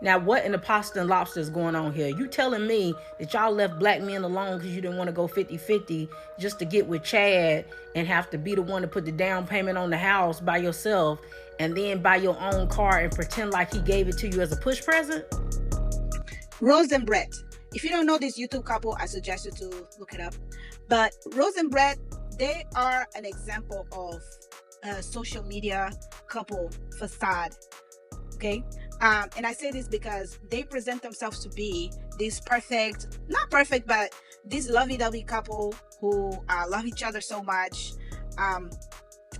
Now, what in the pasta and lobster is going on here? You telling me that y'all left black men alone because you didn't want to go 50-50 just to get with Chad and have to be the one to put the down payment on the house by yourself and then buy your own car and pretend like he gave it to you as a push present? Rose and Brett. If you don't know this YouTube couple, I suggest you to look it up. But Rose and Brett, they are an example of a social media couple facade. Okay, and I say this because they present themselves to be this perfect, not perfect, but this lovey-dovey couple who love each other so much.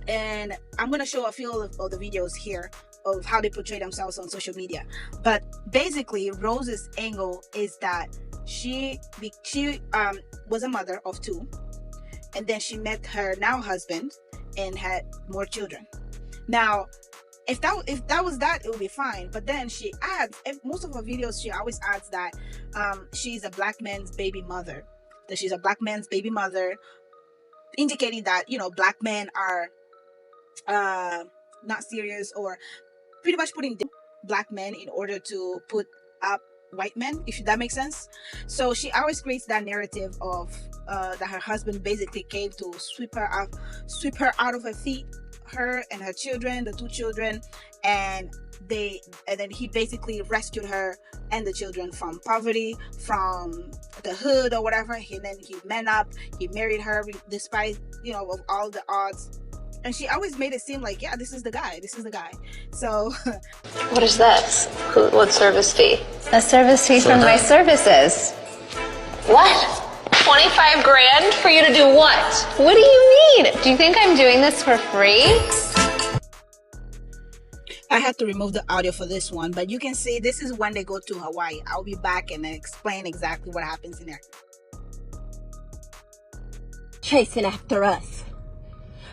And I'm going to show a few of the videos here of how they portray themselves on social media. But basically, Rose's angle is that she was a mother of 2, and then she met her now husband and had more children. Now, if that was that, it would be fine. But then she adds, most of her videos, she always adds that she's a black man's baby mother. That she's a black man's baby mother, indicating that, you know, black men are not serious, or pretty much putting down black men in order to put up white men, if that makes sense. So she always creates that narrative of that her husband basically came to sweep her out of her feet, her and her children, the 2 children, and then he basically rescued her and the children from poverty, from the hood or whatever. And then he man up, he married her despite, you know, of all the odds. And she always made it seem like, yeah, this is the guy. So what is this? What service fee? A service fee from my services. What? 25 grand for you to do what? What do you mean? Do you think I'm doing this for free? I had to remove the audio for this one, but you can see this is when they go to Hawaii. I'll be back and explain exactly what happens in there. Chasing after us.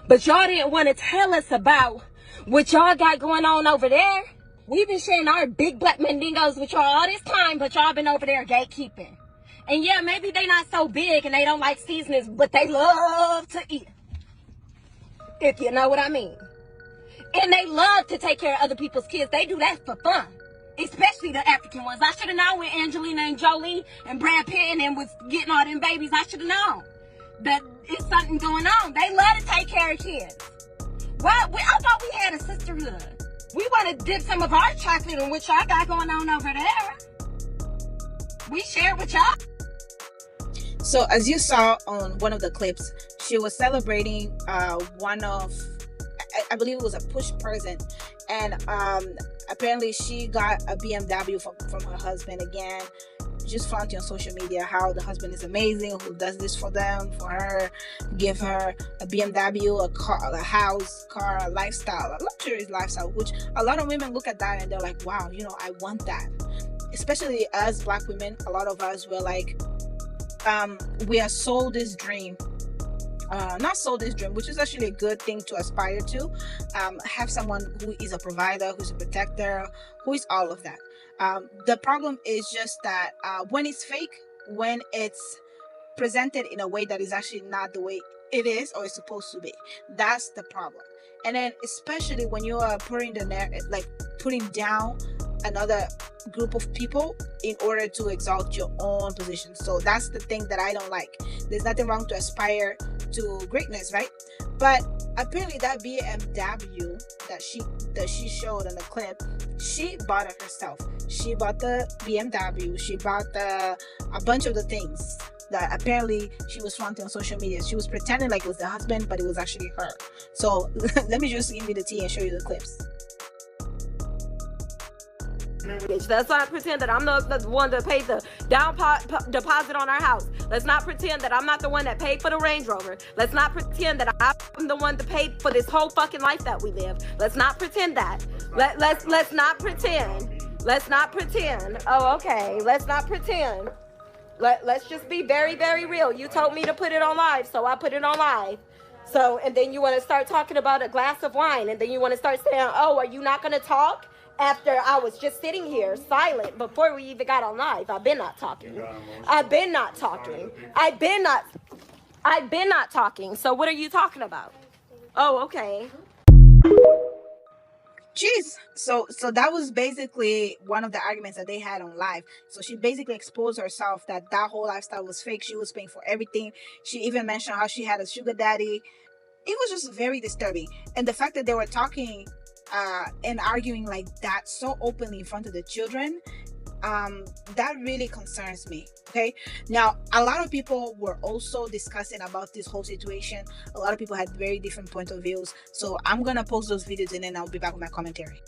But y'all didn't want to tell us about what y'all got going on over there. We've been sharing our big black mandingos with y'all all this time, but y'all been over there gatekeeping. And yeah, maybe they not so big and they don't like seasonings, but they love to eat. If you know what I mean. And they love to take care of other people's kids. They do that for fun. Especially the African ones. I should have known when Angelina and Jolie and Brad Pitt and them was getting all them babies. I should have known that it's something going on. They love to take care of kids. Well, I thought we had a sisterhood. We want to dip some of our chocolate in what y'all got going on over there. We share with y'all. So as you saw on one of the clips, she was celebrating one of, I believe it was a push present, and apparently she got a BMW from her husband. Again, just flaunting on social media how the husband is amazing, who does this for them, for her, give her a BMW, a car, a house, car, a lifestyle, a luxurious lifestyle, which a lot of women look at that and they're like, wow, you know, I want that. Especially as black women, a lot of us were like, we are sold this dream, not sold this dream, which is actually a good thing to aspire to, have someone who is a provider, who's a protector, who is all of that. The problem is just that when it's fake, when it's presented in a way that is actually not the way it is or it's supposed to be, that's the problem. And then especially when you are putting down another group of people in order to exalt your own position. So that's the thing that I don't like. There's nothing wrong to aspire to greatness, right? But apparently that BMW that she showed in the clip, she bought it herself. She bought the BMW, she bought a bunch of the things that apparently she was flaunting on social media. She was pretending like it was the husband, but it was actually her. So let me just give you the tea and show you the clips. Let's not pretend that I'm the one that paid the down deposit on our house. Let's not pretend that I'm not the one that paid for the Range Rover. Let's not pretend that I'm the one that paid for this whole fucking life that we live. Let's not pretend that. Let's not pretend. Let's not pretend. Oh, okay. Let's not pretend. Let's just be very, very real. You told me to put it on live, so I put it on live. So, and then you want to start talking about a glass of wine, and then you want to start saying, oh, are you not going to talk? After I was just sitting here silent before we even got on live. I've been not talking. I've been not talking. I've been not talking. So what are you talking about? Oh, okay. Jeez. So that was basically one of the arguments that they had on live. So she basically exposed herself that whole lifestyle was fake. She was paying for everything. She even mentioned how she had a sugar daddy. It was just very disturbing. And the fact that they were talking and arguing like that so openly in front of the children, that really concerns me. Okay, now a lot of people were also discussing about this whole situation. A lot of people had very different point of views, so I'm gonna post those videos and then I'll be back with my commentary.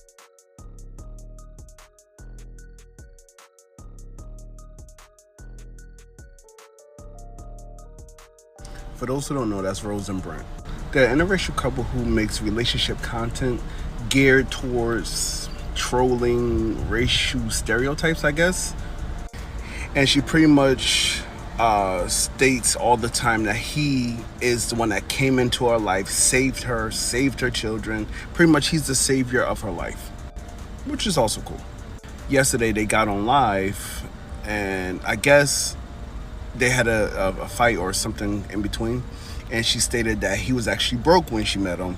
For those who don't know, that's Rose and Brent. They're an interracial couple who makes relationship content geared towards trolling racial stereotypes, I guess. And she pretty much states all the time that he is the one that came into her life, saved her children. Pretty much he's the savior of her life, which is also cool. Yesterday they got on live and I guess they had a fight or something in between, and she stated that he was actually broke when she met him,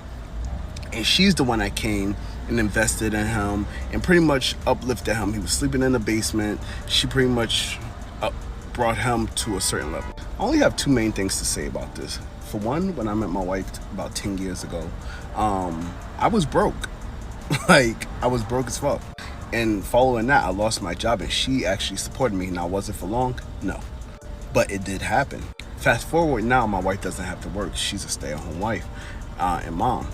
and she's the one that came and invested in him and pretty much uplifted him. He was sleeping in the basement. She pretty much brought him to a certain level. I only have two main things to say about this. For one, when I met my wife about 10 years ago, I was broke. Like, I was broke as fuck. And following that, I lost my job, and she actually supported me. Now, was it for long? No. But it did happen. Fast forward now, my wife doesn't have to work. She's a stay-at-home wife and mom.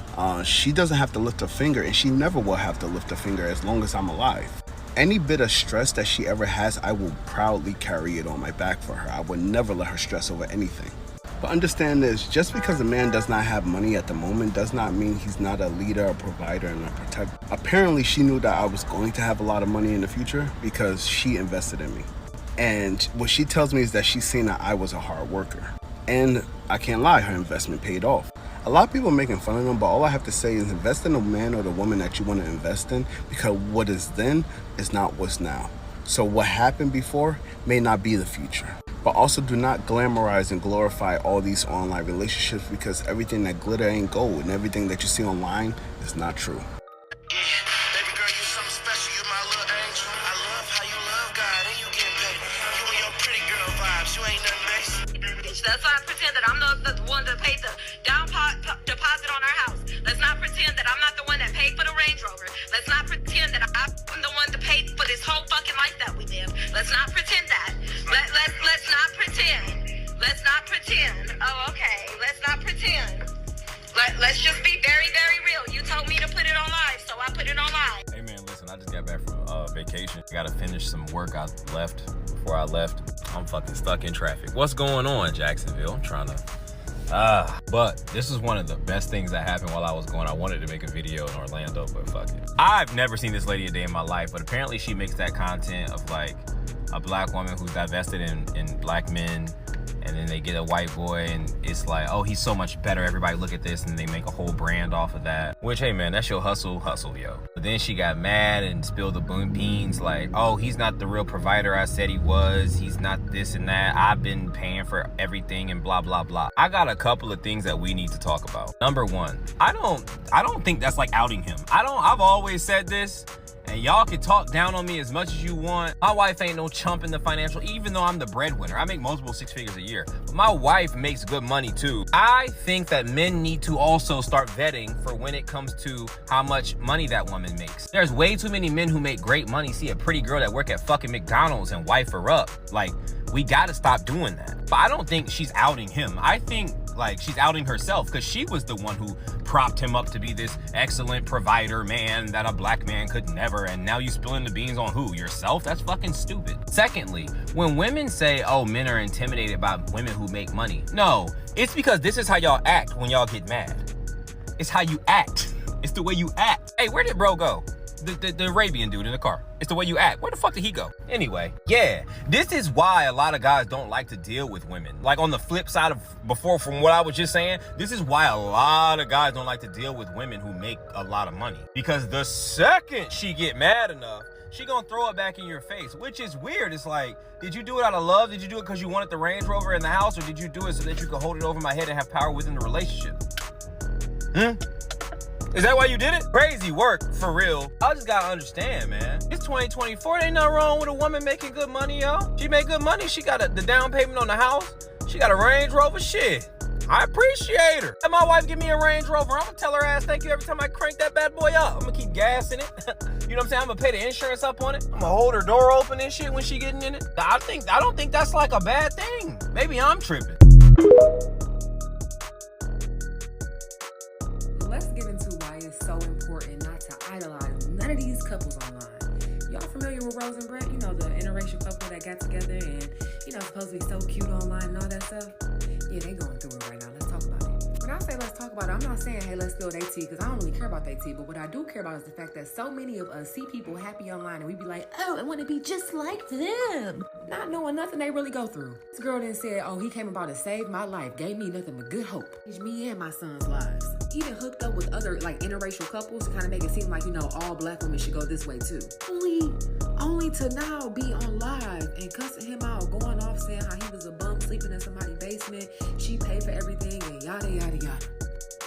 She doesn't have to lift a finger, and she never will have to lift a finger as long as I'm alive. Any bit of stress that she ever has, I will proudly carry it on my back for her. I would never let her stress over anything. But understand this, just because a man does not have money at the moment does not mean he's not a leader, a provider, and a protector. Apparently, she knew that I was going to have a lot of money in the future because she invested in me. And what she tells me is that she's seen that I was a hard worker. And I can't lie, her investment paid off. A lot of people are making fun of them, but all I have to say is invest in the man or the woman that you want to invest in, because what is then is not what's now. So what happened before may not be the future. But also do not glamorize and glorify all these online relationships, because everything that glitter ain't gold, and everything that you see online is not true. That's why I pretend that I'm the one that paid the down deposit on our house. Let's not pretend that I'm not the one that paid for the Range Rover. Let's not pretend that I'm the one that paid for this whole fucking life that we live. Let's not pretend that. Let's not pretend. Let's not pretend. Oh, okay. Let's not pretend. Let's just be very, very real. You told me to put it on live, so I put it on live. Hey man, listen, I just got back from vacation. Gotta finish some work I left. Before I left, I'm fucking stuck in traffic. What's going on, Jacksonville? I'm trying to but this is one of the best things that happened while I was gone. I wanted to make a video in Orlando, but fuck it. I've never seen this lady a day in my life, but apparently she makes that content of like a black woman who's divested in black men, and then they get a white boy and it's like, oh, he's so much better, everybody look at this, and they make a whole brand off of that. Which, hey man, that's your hustle, yo. But then she got mad and spilled the beans like, oh, he's not the real provider I said he was, he's not this and that, I've been paying for everything and blah blah blah. I got a couple of things that we need to talk about. Number one, I don't think that's like outing him. I've always said this, and y'all can talk down on me as much as you want. My wife ain't no chump in the financial, even though I'm the breadwinner. I make multiple 6 figures a year. But my wife makes good money too. I think that men need to also start vetting for when it comes to how much money that woman makes. There's way too many men who make great money, see a pretty girl that work at fucking McDonald's and wife her up. Like, we gotta stop doing that. But I don't think she's outing him. I think like she's outing herself, because she was the one who propped him up to be this excellent provider man that a black man could never, and now you spilling the beans on who? Yourself? That's fucking stupid. Secondly, when women say, oh, men are intimidated by women who make money, no, it's because this is how y'all act when y'all get mad. It's how you act. It's the way you act. Hey, where did bro go? The Arabian dude in the car. It's the way you act. Where the fuck did he go? Anyway, yeah, this is why a lot of guys don't like to deal with women. Like, on the flip side of before, from what I was just saying, this is why a lot of guys don't like to deal with women who make a lot of money. Because the second she get mad enough, she gonna throw it back in your face, which is weird. It's like, did you do it out of love? Did you do it because you wanted the Range Rover in the house? Or did you do it so that you could hold it over my head and have power within the relationship? Is that why you did it? Crazy work, for real. I just gotta understand, man. It's 2024. Ain't nothing wrong with a woman making good money, yo. She make good money. She got the down payment on the house. She got a Range Rover. Shit. I appreciate her. Let my wife give me a Range Rover. I'm gonna tell her ass thank you every time I crank that bad boy up. I'm gonna keep gassing it. You know what I'm saying? I'm gonna pay the insurance up on it. I'm gonna hold her door open and shit when she getting in it. I don't think that's like a bad thing. Maybe I'm tripping. Let's get into why it's so important not to idolize none of these couples online. Y'all familiar with Rose and Brett? You know, the interracial couple that got together and, you know, supposed to be so cute online and all that stuff? Yeah, they going through it right now. Let's talk about it. When I say let's talk about it, I'm not saying, hey, let's spill their tea, because I don't really care about their tea. But what I do care about is the fact that so many of us see people happy online and we be like, oh, I want to be just like them. Not knowing nothing they really go through. This girl then said, oh, he came about to save my life, gave me nothing but good hope. Changed me and my son's lives. Even hooked up with other like interracial couples to kind of make it seem like, you know, all black women should go this way too. Only to now be on live and cussing him out, going off saying how he was a bum sleeping in somebody's basement. She paid for everything and yada, yada, yada.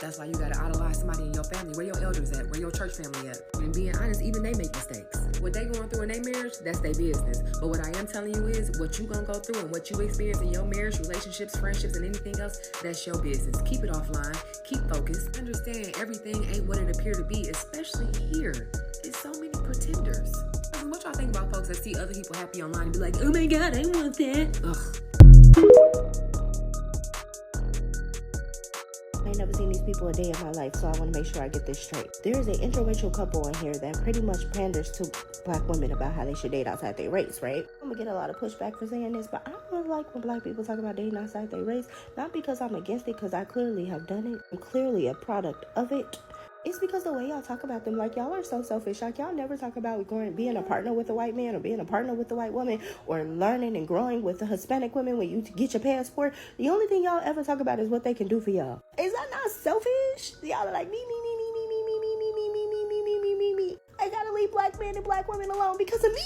That's why you gotta idolize somebody in your family. Where your elders at? Where your church family at? And being honest, even they make mistakes. What they going through in their marriage, that's their business. But what I am telling you is what you gonna go through and what you experience in your marriage, relationships, friendships, and anything else, that's your business. Keep it offline. Keep focused. Understand everything ain't what it appear to be, especially here. There's so many pretenders. What y'all think about folks that see other people happy online and be like, oh my God, I want that? Ugh. I ain't never seen these people a day in my life, so I want to make sure I get this straight. There is an interracial couple in here that pretty much panders to black women about how they should date outside their race, right? I'm gonna get a lot of pushback for saying this, but I don't really like when black people talk about dating outside their race. Not because I'm against it, because I clearly have done it. I'm clearly a product of it. It's because the way y'all talk about them, like y'all are so selfish. Like y'all never talk about being a partner with a white man or being a partner with a white woman or learning and growing with the Hispanic women when you get your passport. The only thing y'all ever talk about is what they can do for y'all. Is that not selfish? Y'all are like me. I gotta leave black men and black women alone because of me.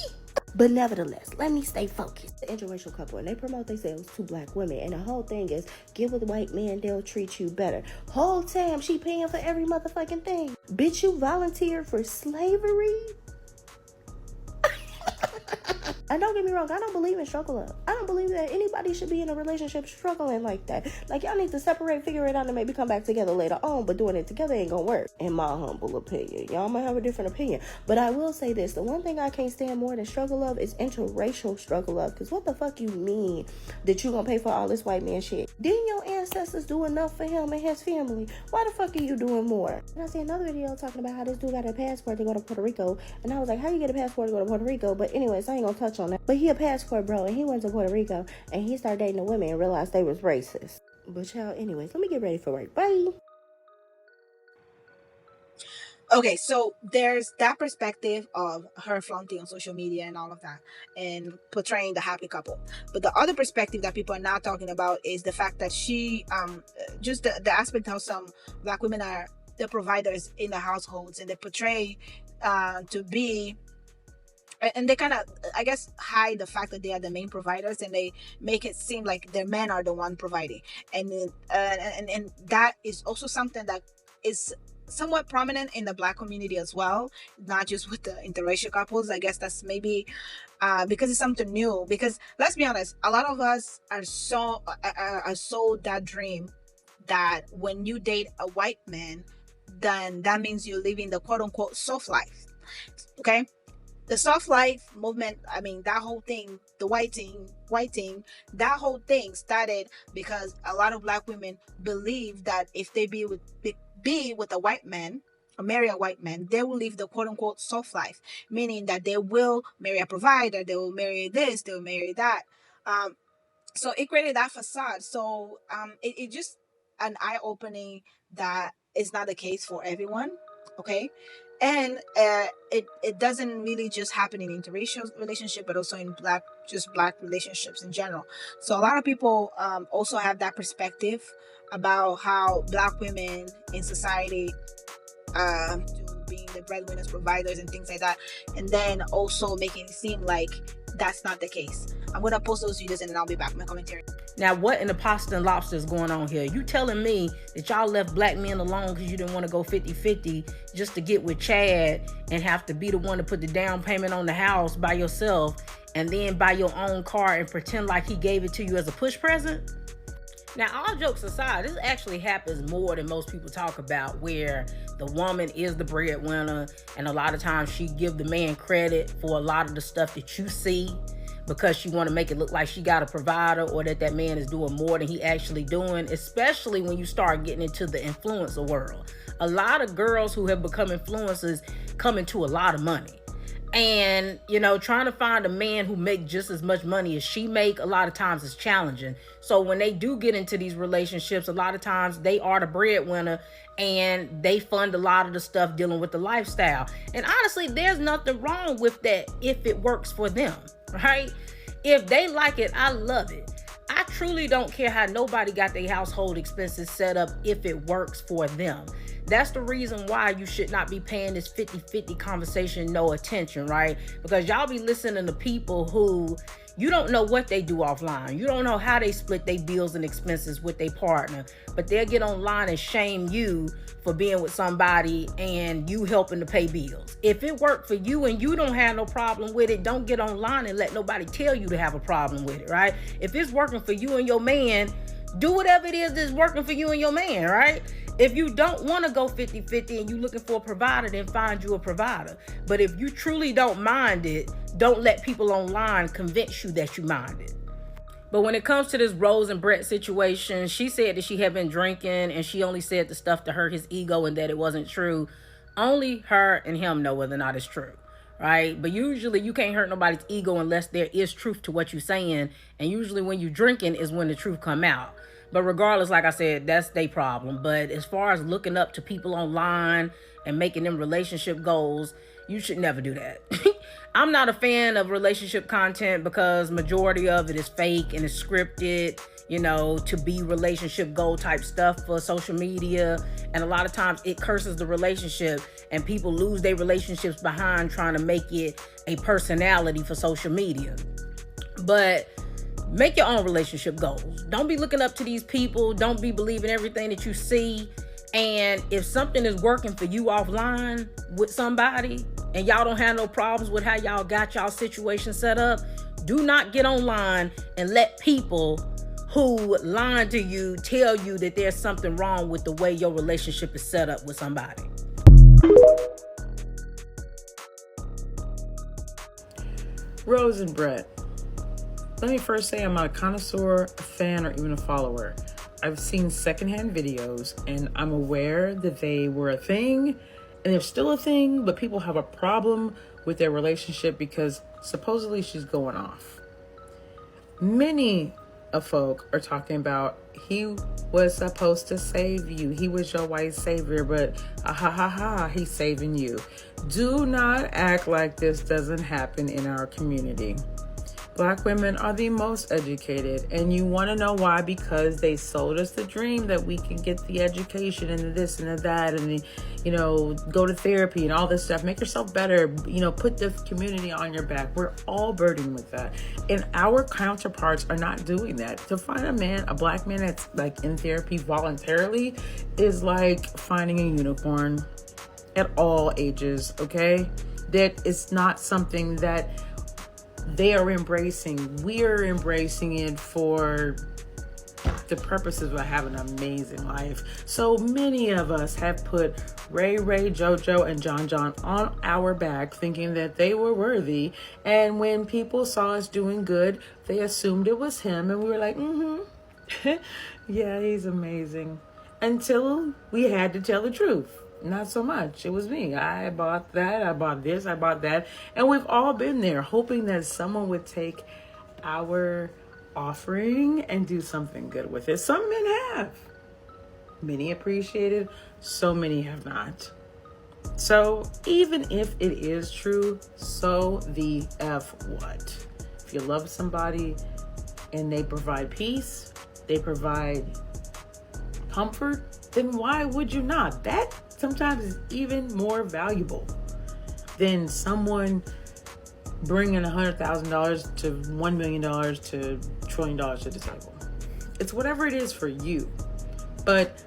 But nevertheless, let me stay focused. The interracial couple, and they promote themselves to black women, and the whole thing is, get with white men, they'll treat you better. Whole time, she paying for every motherfucking thing. Bitch, you volunteered for slavery? And don't get me wrong, I don't believe in struggle up. I don't believe that anybody should be in a relationship struggling like that. Like, y'all need to separate, figure it out, and maybe come back together later on, but doing it together ain't gonna work, in my humble opinion. Y'all might have a different opinion, but I will say this. The one thing I can't stand more than struggle up is interracial struggle up, because what the fuck you mean that you gonna pay for all this white man shit? Didn't your ancestors do enough for him and his family? Why the fuck are you doing more? And I see another video talking about how this dude got a passport to go to Puerto Rico, and I was like, how you get a passport to go to Puerto Rico? But anyways, I ain't gonna touch on that. But he a passport bro, and he went to Puerto Rico and he started dating the women and realized they was racist. But y'all, anyways, let me get ready for work. Bye. Okay, so there's that perspective of her flaunting on social media and all of that and portraying the happy couple. But the other perspective that people are not talking about is the fact that she just the aspect how some black women are the providers in the households, and they portray to be, and they kind of, I guess, hide the fact that they are the main providers, and they make it seem like their men are the one providing. And that is also something that is somewhat prominent in the black community as well, not just with the interracial couples. I guess that's maybe because it's something new. Because let's be honest, a lot of us are sold that dream that when you date a white man, then that means you're living the quote unquote soft life. Okay. The soft life movement, I mean, that whole thing, the whiting, that whole thing started because a lot of black women believe that if they be with a white man or marry a white man, they will live the quote unquote soft life, meaning that they will marry a provider, they will marry this, they will marry that. So it created that facade. So it just an eye opening that is not the case for everyone. Okay. And it doesn't really just happen in interracial relationship, but also in black relationships in general. So a lot of people also have that perspective about how black women in society being the breadwinners, providers, and things like that, and then also making it seem like that's not the case. I'm gonna post those videos and then I'll be back with my commentary. Now, what in the pasta and lobster is going on here? You telling me that y'all left black men alone because you didn't want to go 50-50 just to get with Chad and have to be the one to put the down payment on the house by yourself and then buy your own car and pretend like he gave it to you as a push present? Now, all jokes aside, this actually happens more than most people talk about, where the woman is the breadwinner, and a lot of times she give the man credit for a lot of the stuff that you see because she want to make it look like she got a provider, or that man is doing more than he actually doing, especially when you start getting into the influencer world. A lot of girls who have become influencers come into a lot of money. And, you know, trying to find a man who make just as much money as she make, a lot of times is challenging. So when they do get into these relationships, a lot of times they are the breadwinner and they fund a lot of the stuff dealing with the lifestyle. And honestly, there's nothing wrong with that if it works for them, right? If they like it, I love it. I truly don't care how nobody got their household expenses set up if it works for them. That's the reason why you should not be paying this 50-50 conversation no attention, right? Because y'all be listening to people who you don't know what they do offline. You don't know how they split their bills and expenses with their partner, but they'll get online and shame you for being with somebody and you helping to pay bills. If it worked for you and you don't have no problem with it, don't get online and let nobody tell you to have a problem with it, right? If it's working for you and your man, do whatever it is that's working for you and your man, right? If you don't want to go 50-50 and you're looking for a provider, then find you a provider. But if you truly don't mind it, don't let people online convince you that you mind it. But when it comes to this Rose and Brett situation, she said that she had been drinking and she only said the stuff to hurt his ego and that it wasn't true. Only her and him know whether or not it's true, right? But usually you can't hurt nobody's ego unless there is truth to what you're saying. And usually when you're drinking is when the truth come out. But regardless, like I said, that's their problem. But as far as looking up to people online and making them relationship goals, you should never do that. I'm not a fan of relationship content because majority of it is fake and it's scripted, you know, to be relationship goal type stuff for social media. And a lot of times it curses the relationship and people lose their relationships behind trying to make it a personality for social media. But make your own relationship goals. Don't be looking up to these people. Don't be believing everything that you see. And if something is working for you offline with somebody and y'all don't have no problems with how y'all got y'all situation set up, do not get online and let people who lying to you tell you that there's something wrong with the way your relationship is set up with somebody. Rose and Brett. Let me first say I'm not a connoisseur, a fan, or even a follower. I've seen secondhand videos and I'm aware that they were a thing and they're still a thing, but people have a problem with their relationship because supposedly she's going off. Many of folk are talking about he was supposed to save you. He was your white savior, but he's saving you. Do not act like this doesn't happen in our community. Black women are the most educated, and you want to know why? Because they sold us the dream that we can get the education and the this and the that and the, you know, go to therapy and all this stuff. Make yourself better, you know, put the community on your back. We're all burdened with that. And our counterparts are not doing that. To find a man, a black man that's like in therapy voluntarily is like finding a unicorn at all ages, okay? That is not something that they are embracing. We're embracing it for the purposes of having an amazing life. So many of us have put Ray, JoJo, and John on our back thinking that they were worthy. And when people saw us doing good, they assumed it was him. And we were like, yeah, he's amazing. Until we had to tell the truth. Not so much. It was me. I bought that. I bought this. I bought that. And we've all been there hoping that someone would take our offering and do something good with it. Some men have. Many appreciated. So many have not. So even if it is true, so the F what? If you love somebody and they provide peace, they provide comfort, then why would you not? That sometimes is even more valuable than someone bringing $100,000 to $1 million to $1 trillion to the table. It's whatever it is for you. But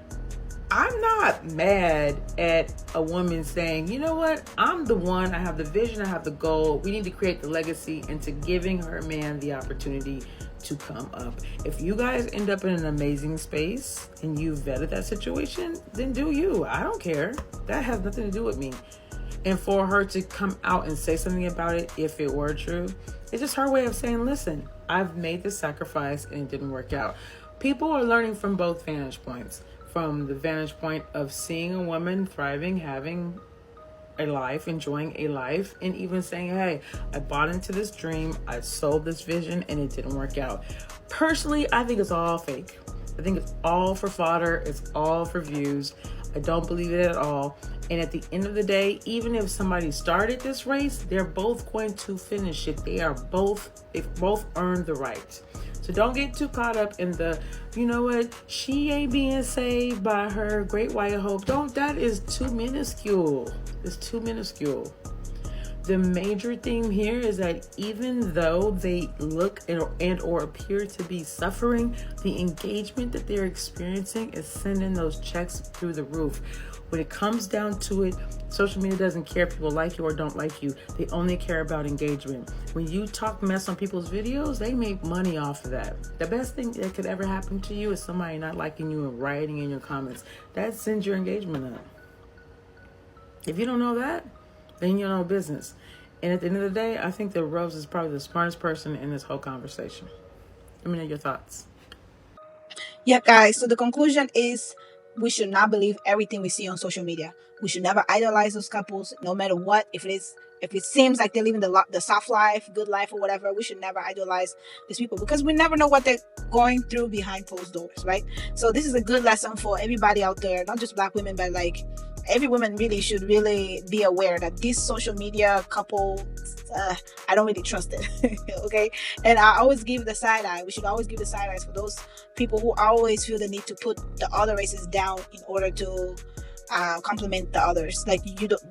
I'm not mad at a woman saying, you know what, I'm the one, I have the vision, I have the goal, we need to create the legacy, and to giving her man the opportunity to come up. If you guys end up in an amazing space and you vetted that situation, then do you. I don't care. That has nothing to do with me. And for her to come out and say something about it, if it were true, it's just her way of saying, listen, I've made this sacrifice and it didn't work out. People are learning from both vantage points. From the vantage point of seeing a woman thriving, having a life, enjoying a life, and even saying, hey, I bought into this dream, I sold this vision, and it didn't work out. Personally, I think it's all fake. I think it's all for fodder. It's all for views. I don't believe it at all. And at the end of the day, even if somebody started this race, they're both going to finish it. They've both earned the right. So don't get too caught up in the, you know what, she ain't being saved by her great white hope. That is too minuscule. It's too minuscule. The major theme here is that even though they look and or appear to be suffering, the engagement that they're experiencing is sending those checks through the roof. When it comes down to it, social media doesn't care if people like you or don't like you. They only care about engagement. When you talk mess on people's videos, they make money off of that. The best thing that could ever happen to you is somebody not liking you and rioting in your comments. That sends your engagement up. If you don't know that, then you know business. And at the end of the day, I think that Rose is probably the smartest person in this whole conversation. Let me know your thoughts. Yeah, guys. So the conclusion is we should not believe everything we see on social media. We should never idolize those couples, no matter what. If it seems like they're living the soft life, good life, or whatever, we should never idolize these people because we never know what they're going through behind closed doors, right? So this is a good lesson for everybody out there, not just Black women, but like every woman really should really be aware that this social media couple, I don't really trust it. Okay, and I always give the side eye. We should always give the side eyes for those people who always feel the need to put the other races down in order to compliment the others. Like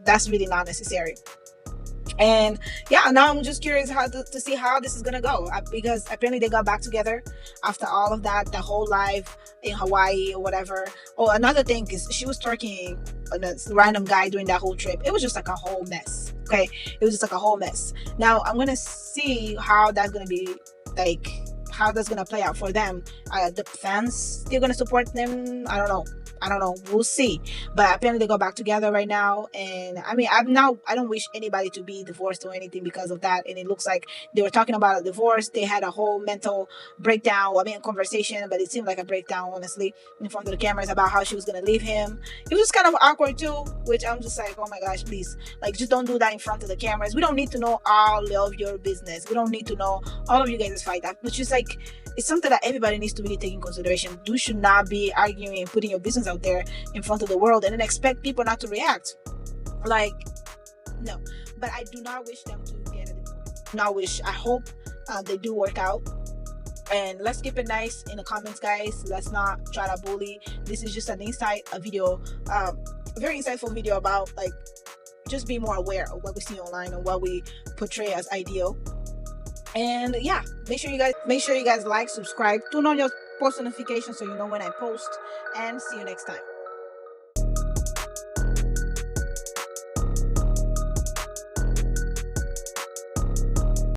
that's really not necessary. And yeah, now I'm just curious to see how this is gonna go, because apparently they got back together after all of that, the whole life in Hawaii or whatever. Oh, another thing is she was twerking on a random guy during that whole trip. It was just like a whole mess. Okay, it was just like a whole mess. Now I'm gonna see how that's gonna be, like how that's gonna play out for them. The fans still gonna support them? I don't know. We'll see. But apparently they go back together right now. And I mean, I don't wish anybody to be divorced or anything because of that. And it looks like they were talking about a divorce. They had a whole mental breakdown. I mean, conversation, but it seemed like a breakdown, honestly, in front of the cameras about how she was going to leave him. It was kind of awkward too, which I'm just like, oh my gosh, please. Like, just don't do that in front of the cameras. We don't need to know all of your business. We don't need to know all of you guys' fight. But just like, it's something that everybody needs to really take in consideration. You should not be arguing and putting your business out there in front of the world and then expect people not to react. Like, no. But I do not wish them to get a divorce. I hope they do work out. And let's keep it nice in the comments, guys. Let's not try to bully. This is just an video, a very insightful video about like just being more aware of what we see online and what we portray as ideal. And yeah, make sure you guys like, subscribe, turn on your post notifications so you know when I post, and see you next time.